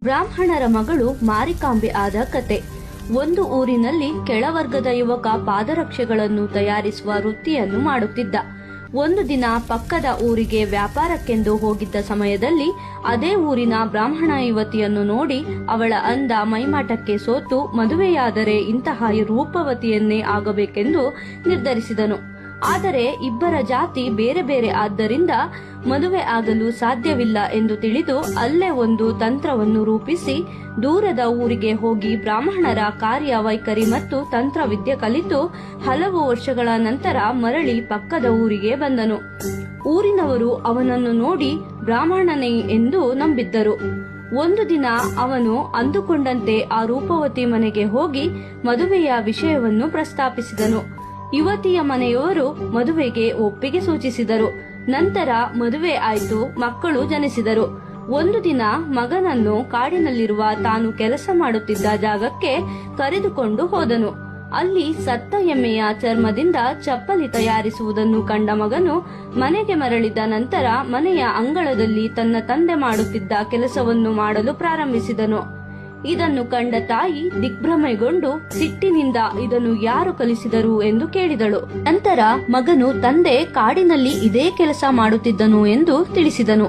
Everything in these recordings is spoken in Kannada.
ಬ್ರಾಹ್ಮಣರ ಮಗಳು ಮಾರಿಕಾಂಬೆ ಆದ ಕತೆ. ಒಂದು ಊರಿನಲ್ಲಿ ಕೆಳವರ್ಗದ ಯುವಕ ಪಾದರಕ್ಷೆಗಳನ್ನು ತಯಾರಿಸುವ ವೃತ್ತಿಯನ್ನು ಮಾಡುತ್ತಿದ್ದ. ಒಂದು ದಿನ ಪಕ್ಕದ ಊರಿಗೆ ವ್ಯಾಪಾರಕ್ಕೆಂದು ಹೋಗಿದ್ದ ಸಮಯದಲ್ಲಿ ಅದೇ ಊರಿನ ಬ್ರಾಹ್ಮಣ ಯುವತಿಯನ್ನು ನೋಡಿ ಅವಳ ಅಂದ ಮೈಮಾಟಕ್ಕೆ ಸೋತು ಮದುವೆಯಾದರೆ ಇಂತಹ ರೂಪವತಿಯನ್ನೇ ಆಗಬೇಕೆಂದು ನಿರ್ಧರಿಸಿದನು. ಆದರೆ ಇಬ್ಬರ ಜಾತಿ ಬೇರೆ ಬೇರೆ ಆದ್ದರಿಂದ ಮದುವೆ ಆಗಲು ಸಾಧ್ಯವಿಲ್ಲ ಎಂದು ತಿಳಿದು ಅಲ್ಲೇ ಒಂದು ತಂತ್ರವನ್ನು ರೂಪಿಸಿ ದೂರದ ಊರಿಗೆ ಹೋಗಿ ಬ್ರಾಹ್ಮಣರ ಕಾರ್ಯವೈಖರಿ ಮತ್ತು ತಂತ್ರವಿದ್ಯೆ ಕಲಿತು ಹಲವು ವರ್ಷಗಳ ನಂತರ ಮರಳಿ ಪಕ್ಕದ ಊರಿಗೆ ಬಂದನು. ಊರಿನವರು ಅವನನ್ನು ನೋಡಿ ಬ್ರಾಹ್ಮಣನೇ ಎಂದು ನಂಬಿದ್ದರು. ಒಂದು ದಿನ ಅವನು ಅಂದುಕೊಂಡಂತೆ ಆ ರೂಪವತಿ ಮನೆಗೆ ಹೋಗಿ ಮದುವೆಯ ವಿಷಯವನ್ನು ಪ್ರಸ್ತಾಪಿಸಿದನು. ಯುವತಿಯ ಮನೆಯವರು ಮದುವೆಗೆ ಒಪ್ಪಿಗೆ ಸೂಚಿಸಿದರು. ನಂತರ ಮದುವೆ ಆಯ್ತು, ಮಕ್ಕಳು ಜನಿಸಿದರು. ಒಂದು ದಿನ ಮಗನನ್ನು ಕಾಡಿನಲ್ಲಿರುವ ತಾನು ಕೆಲಸ ಮಾಡುತ್ತಿದ್ದ ಜಾಗಕ್ಕೆ ಕರೆದುಕೊಂಡು ಹೋದನು. ಅಲ್ಲಿ ಸತ್ತ ಎಮ್ಮೆಯ ಚರ್ಮದಿಂದ ಚಪ್ಪಲಿ ತಯಾರಿಸುವುದನ್ನು ಕಂಡ ಮಗನು ಮನೆಗೆ ಮರಳಿದ ನಂತರ ಮನೆಯ ಅಂಗಳದಲ್ಲಿ ತನ್ನ ತಂದೆ ಮಾಡುತ್ತಿದ್ದ ಕೆಲಸವನ್ನು ಮಾಡಲು ಪ್ರಾರಂಭಿಸಿದನು. ಇದನ್ನು ಕಂಡ ತಾಯಿ ದಿಗ್ಭ್ರಮೆಗೊಂಡು ಸಿಟ್ಟಿನಿಂದ ಇದನ್ನು ಯಾರು ಕಲಿಸಿದರು ಎಂದು ಕೇಳಿದಳು. ನಂತರ ಮಗನು ತಂದೆ ಕಾಡಿನಲ್ಲಿ ಇದೇ ಕೆಲಸ ಮಾಡುತ್ತಿದ್ದನು ಎಂದು ತಿಳಿಸಿದನು.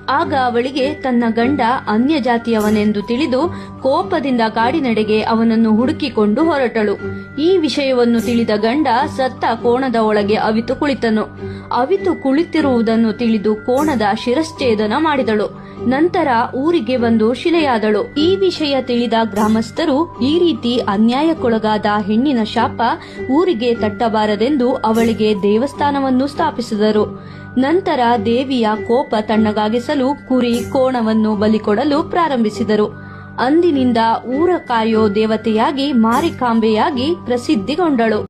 ಆಗ ಅವಳಿಗೆ ತನ್ನ ಗಂಡ ಅನ್ಯ ಜಾತಿಯವನೆಂದು ತಿಳಿದು ಕೋಪದಿಂದ ಕಾಡಿನೆಡೆಗೆ ಅವನನ್ನು ಹುಡುಕಿಕೊಂಡು ಹೊರಟಳು. ಈ ವಿಷಯವನ್ನು ತಿಳಿದ ಗಂಡ ಸತ್ತ ಕೋಣದ ಒಳಗೆ ಅವಿತು ಕುಳಿತನು. ಅವಿತು ಕುಳಿತಿರುವುದನ್ನು ತಿಳಿದು ಕೋಣದ ಶಿರಶ್ಛೇದನ ಮಾಡಿದಳು. ನಂತರ ಊರಿಗೆ ಬಂದು ಶಿಲೆಯಾದಳು. ಈ ವಿಷಯ ತಿಳಿದ ಗ್ರಾಮಸ್ಥರು ಈ ರೀತಿ ಅನ್ಯಾಯಕ್ಕೊಳಗಾದ ಹೆಣ್ಣಿನ ಶಾಪ ಊರಿಗೆ ತಟ್ಟಬಾರದೆಂದು ಅವಳಿಗೆ ದೇವಸ್ಥಾನವನ್ನು ಸ್ಥಾಪಿಸಿದರು. ನಂತರ ದೇವಿಯ ಕೋಪ ತಣ್ಣಗಾಗಿಸಲು ಕುರಿ ಕೋಣವನ್ನು ಬಲಿಕೊಡಲು ಪ್ರಾರಂಭಿಸಿದರು. ಅಂದಿನಿಂದ ಊರ ಕಾಯೋ ದೇವತೆಯಾಗಿ ಮಾರಿಕಾಂಬೆಯಾಗಿ ಪ್ರಸಿದ್ಧಿಗೊಂಡಳು.